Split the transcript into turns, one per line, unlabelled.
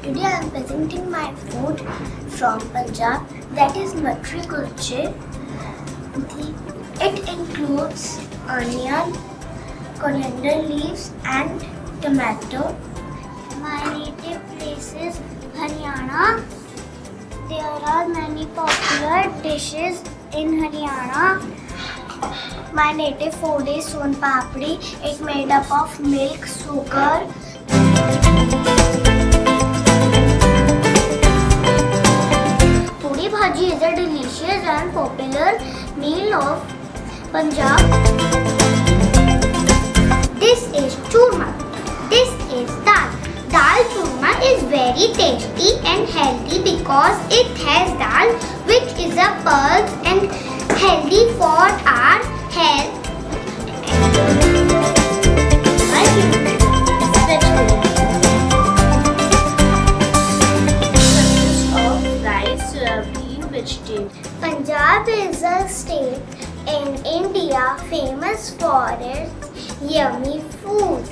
Today I am presenting my food from Punjab, that is matri kulche. It includes onion, coriander leaves and tomato. My native place is Haryana. There are many popular dishes in Haryana. My native food is son papdi. It's made up of milk, sugar. Puri bhaji is a delicious and popular meal of Punjab. This is churma. This is dal. Dal churma is very tasty and healthy because it has dal, which is a pulse and healthy for our health. Punjab is a state in India famous for its yummy food.